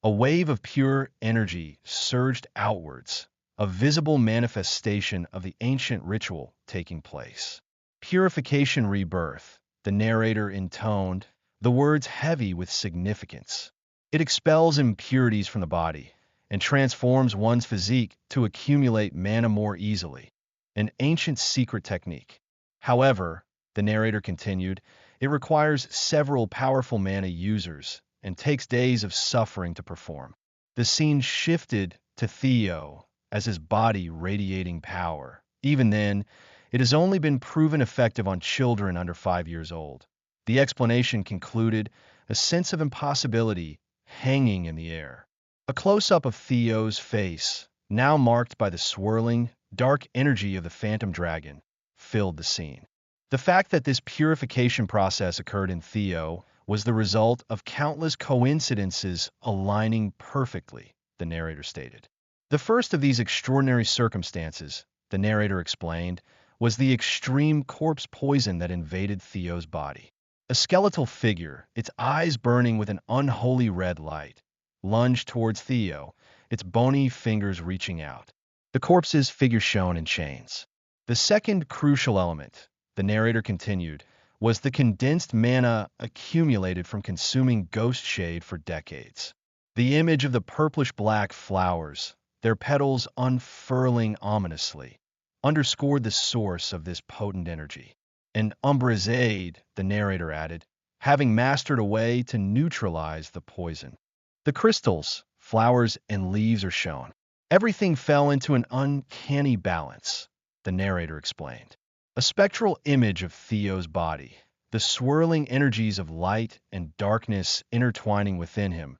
A wave of pure energy surged outwards, a visible manifestation of the ancient ritual taking place. Purification rebirth, the narrator intoned, the words heavy with significance. It expels impurities from the body and transforms one's physique to accumulate mana more easily. An ancient secret technique. However, the narrator continued, it requires several powerful mana users and takes days of suffering to perform. The scene shifted to Theo as his body radiating power. Even then, it has only been proven effective on children under 5 years old. The explanation concluded, a sense of impossibility hanging in the air. A close-up of Theo's face, now marked by the swirling, dark energy of the phantom dragon, filled the scene. The fact that this purification process occurred in Theo was the result of countless coincidences aligning perfectly, the narrator stated. The first of these extraordinary circumstances, the narrator explained, was the extreme corpse poison that invaded Theo's body. A skeletal figure, its eyes burning with an unholy red light, lunged towards Theo, its bony fingers reaching out. The corpse's figure shown in chains. The second crucial element, the narrator continued, was the condensed mana accumulated from consuming ghost shade for decades. The image of the purplish-black flowers, their petals unfurling ominously, underscored the source of this potent energy. An umbraze, the narrator added, having mastered a way to neutralize the poison. The crystals, flowers, and leaves are shown. Everything fell into an uncanny balance, the narrator explained. A spectral image of Theo's body, the swirling energies of light and darkness intertwining within him,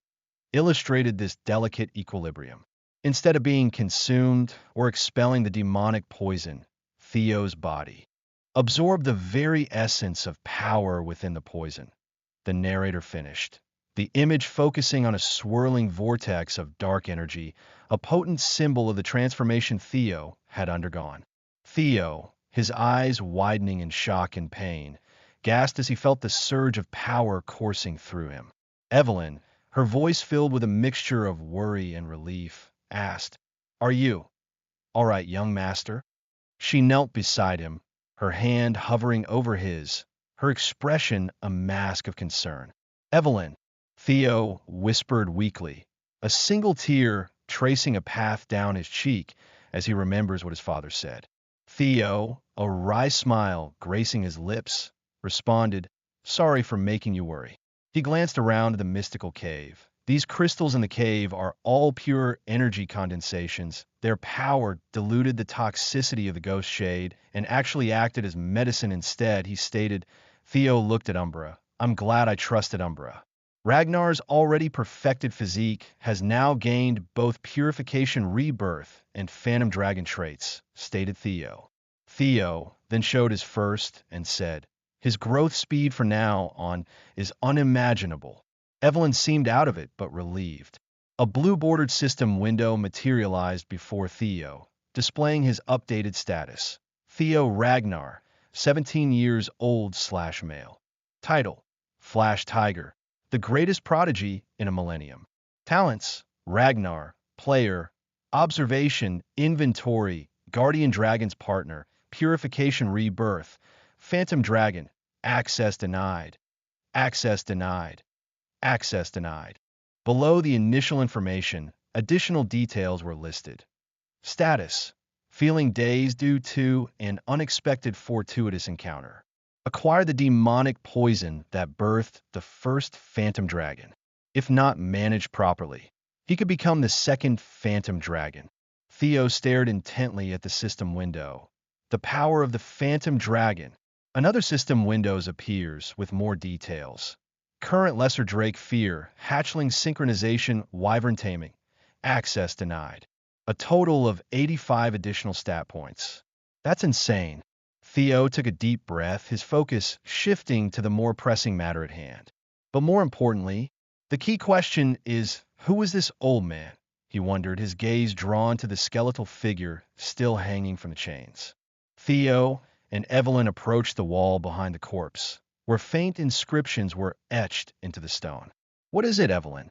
illustrated this delicate equilibrium. Instead of being consumed or expelling the demonic poison, Theo's body absorbed the very essence of power within the poison. The narrator finished, the image focusing on a swirling vortex of dark energy, a potent symbol of the transformation Theo had undergone. Theo, his eyes widening in shock and pain, gasped as he felt the surge of power coursing through him. Evelyn, her voice filled with a mixture of worry and relief, asked, "Are you all right, young master?" She knelt beside him, her hand hovering over his, her expression a mask of concern. "Evelyn," Theo whispered weakly, a single tear tracing a path down his cheek as he remembers what his father said. Theo, a wry smile gracing his lips, responded, "Sorry for making you worry." He glanced around the mystical cave. These crystals in the cave are all pure energy condensations. Their power diluted the toxicity of the ghost shade and actually acted as medicine instead, he stated. Theo looked at Umbra. "I'm glad I trusted Umbra." Ragnar's already perfected physique has now gained both purification rebirth and phantom dragon traits, stated Theo. Theo then showed his first and said, "His growth speed from now on is unimaginable." Evelyn seemed out of it, but relieved. A blue-bordered system window materialized before Theo, displaying his updated status. Theo Ragnar, 17 years old/male. Title: Flash Tiger, the greatest prodigy in a millennium. Talents: Ragnar, player, observation, inventory, guardian dragon's partner, purification rebirth, phantom dragon, access denied, access denied. Access denied. Below the initial information, additional details were listed. Status: feeling dazed due to an unexpected fortuitous encounter. Acquire the demonic poison that birthed the first phantom dragon. If not managed properly, he could become the second phantom dragon. Theo stared intently at the system window. The power of the phantom dragon. Another system window appears with more details. Current Lesser Drake Fear, Hatchling Synchronization, Wyvern Taming. Access denied. A total of 85 additional stat points. That's insane. Theo took a deep breath, his focus shifting to the more pressing matter at hand. But more importantly, the key question is, who is this old man? He wondered, his gaze drawn to the skeletal figure still hanging from the chains. Theo and Evelyn approached the wall behind the corpse, where faint inscriptions were etched into the stone. "What is it, Evelyn?"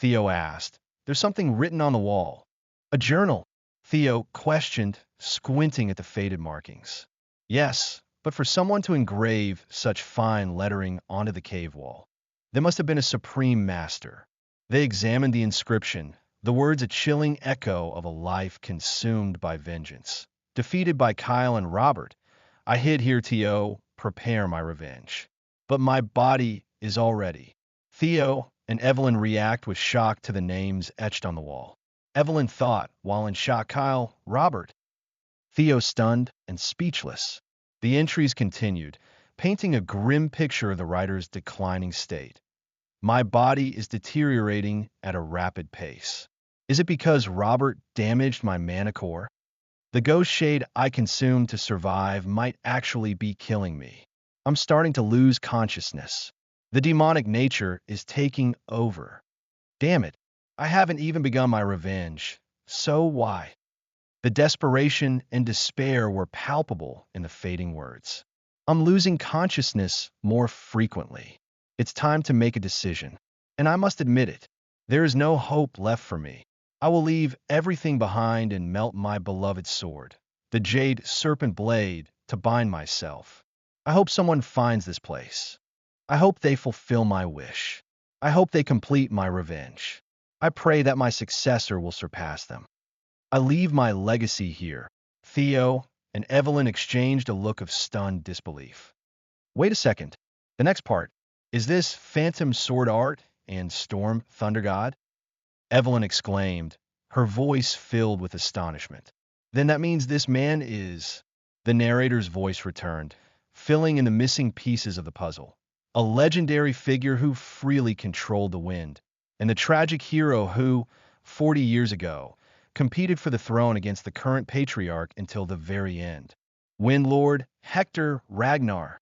Theo asked. There's something written on the wall. A journal, Theo questioned, squinting at the faded markings. Yes, but for someone to engrave such fine lettering onto the cave wall, there must have been a supreme master. They examined the inscription, the words a chilling echo of a life consumed by vengeance. Defeated by Kyle and Robert, I hid here to prepare my revenge. But my body is all ready. Theo and Evelyn react with shock to the names etched on the wall. Evelyn thought, while in shock, Kyle, Robert. Theo stunned and speechless. The entries continued, painting a grim picture of the writer's declining state. My body is deteriorating at a rapid pace. Is it because Robert damaged my mana core? The ghost shade I consumed to survive might actually be killing me. I'm starting to lose consciousness. The demonic nature is taking over. Damn it, I haven't even begun my revenge. So why? The desperation and despair were palpable in the fading words. I'm losing consciousness more frequently. It's time to make a decision. And I must admit it. There is no hope left for me. I will leave everything behind and melt my beloved sword, the jade serpent blade, to bind myself. I hope someone finds this place. I hope they fulfill my wish. I hope they complete my revenge. I pray that my successor will surpass them. I leave my legacy here. Theo and Evelyn exchanged a look of stunned disbelief. Wait a second. The next part. Is this phantom sword art and storm thunder god? Evelyn exclaimed, her voice filled with astonishment. Then that means this man is... The narrator's voice returned, filling in the missing pieces of the puzzle. A legendary figure who freely controlled the wind, and the tragic hero who, 40 years ago, competed for the throne against the current patriarch until the very end. Wind Lord Hector Ragnar.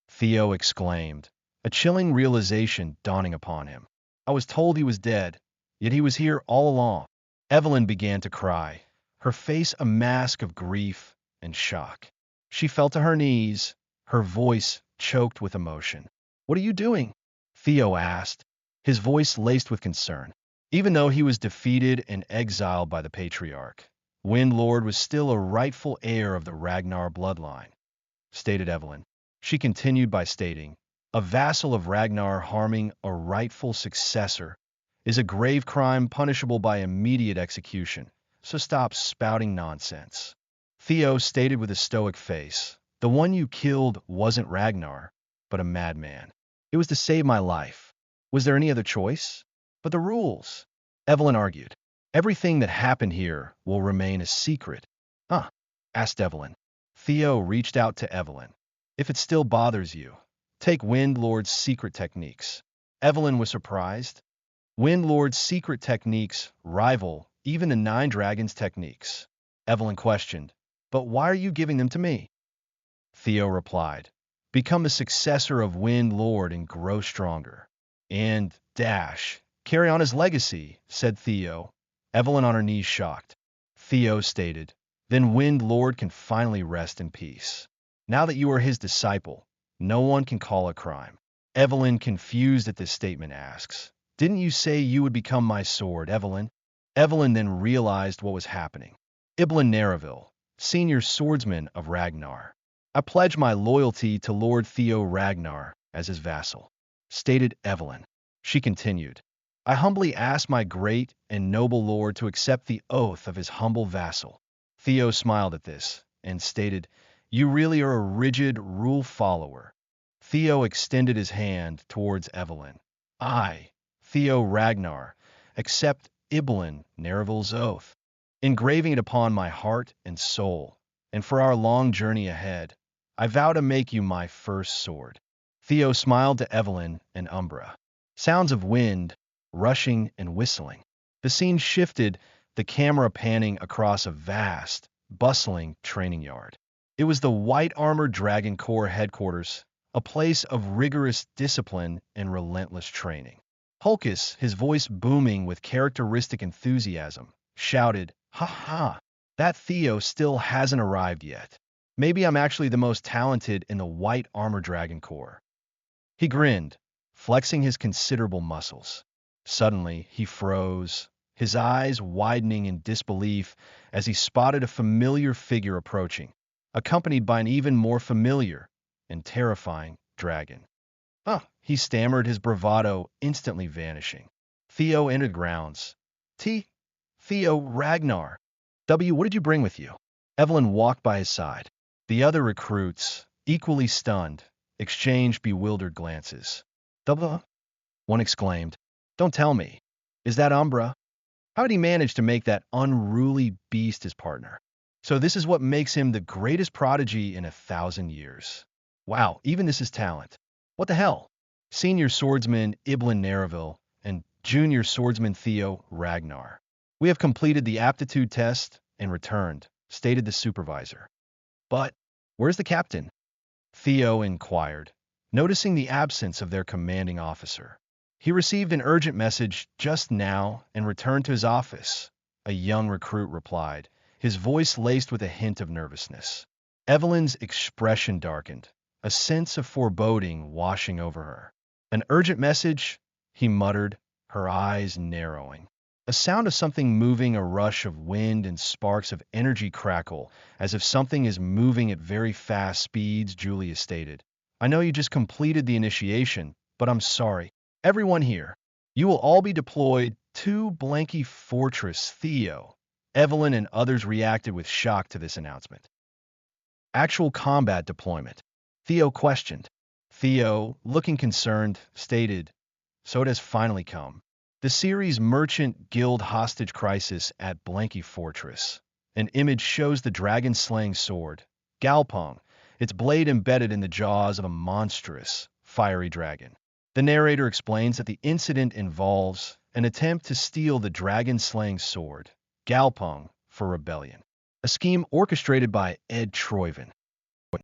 Theo exclaimed, a chilling realization dawning upon him. I was told he was dead, yet he was here all along. Evelyn began to cry, her face a mask of grief and shock. She fell to her knees, her voice choked with emotion. What are you doing? Theo asked, his voice laced with concern. Even though he was defeated and exiled by the patriarch, Wind Lord was still a rightful heir of the Ragnar bloodline, stated Evelyn. She continued by stating, a vassal of Ragnar harming a rightful successor is a grave crime punishable by immediate execution, so stop spouting nonsense. Theo stated with a stoic face, the one you killed wasn't Ragnar, but a madman. It was to save my life. Was there any other choice? But the rules, Evelyn argued. Everything that happened here will remain a secret. Huh? Asked Evelyn. Theo reached out to Evelyn. If it still bothers you, take Wind Lord's secret techniques. Evelyn was surprised. Wind Lord's secret techniques rival even the Nine Dragons' techniques. Evelyn questioned, but why are you giving them to me? Theo replied, become the successor of Wind Lord and grow stronger. And carry on his legacy, said Theo. Evelyn on her knees shocked. Theo stated, then Wind Lord can finally rest in peace. Now that you are his disciple, no one can call a crime. Evelyn, confused at this statement, asks, didn't you say you would become my sword, Evelyn? Evelyn then realized what was happening. Ibn Nereville, senior swordsman of Ragnar. I pledge my loyalty to Lord Theo Ragnar as his vassal, stated Evelyn. She continued, I humbly ask my great and noble lord to accept the oath of his humble vassal. Theo smiled at this and stated, you really are a rigid rule follower. Theo extended his hand towards Evelyn. I, Theo Ragnar, accept Ibn Nereville's oath, engraving it upon my heart and soul, and for our long journey ahead, I vow to make you my first sword. Theo smiled to Evelyn and Umbra. Sounds of wind, rushing and whistling. The scene shifted, the camera panning across a vast, bustling training yard. It was the White Armored Dragon Corps headquarters, a place of rigorous discipline and relentless training. Hulkus, his voice booming with characteristic enthusiasm, shouted, ha ha, that Theo still hasn't arrived yet. Maybe I'm actually the most talented in the White Armored Dragon Corps. He grinned, flexing his considerable muscles. Suddenly, he froze, his eyes widening in disbelief as he spotted a familiar figure approaching, accompanied by an even more familiar and terrifying dragon. He stammered, his bravado instantly vanishing. Theo entered grounds. Theo Ragnar. What did you bring with you? Evelyn walked by his side. The other recruits, equally stunned, exchanged bewildered glances. One exclaimed, "Don't tell me. Is that Umbra? How did he manage to make that unruly beast his partner? So this is what makes him the greatest prodigy in 1,000 years. Wow, even this is talent. What the hell?" Senior swordsman Iblin Nereville and junior swordsman Theo Ragnar. "We have completed the aptitude test and returned," stated the supervisor. "But where's the captain?" Theo inquired, noticing the absence of their commanding officer. "He received an urgent message just now and returned to his office," a young recruit replied, his voice laced with a hint of nervousness. Evelyn's expression darkened, a sense of foreboding washing over her. "An urgent message?" he muttered, her eyes narrowing. A sound of something moving, a rush of wind and sparks of energy crackle, as if something is moving at very fast speeds, Julia stated. "I know you just completed the initiation, but I'm sorry. Everyone here, you will all be deployed to Blanky Fortress, Theo." Evelyn and others reacted with shock to this announcement. "Actual combat deployment?" Theo questioned. Theo, looking concerned, stated, "So it has finally come. The series Merchant Guild Hostage Crisis at Blanky Fortress. An image shows the dragon-slaying sword, Galpung, its blade embedded in the jaws of a monstrous, fiery dragon. The narrator explains that the incident involves an attempt to steal the dragon-slaying sword, Galpung, for rebellion. A scheme orchestrated by Ed Troyven,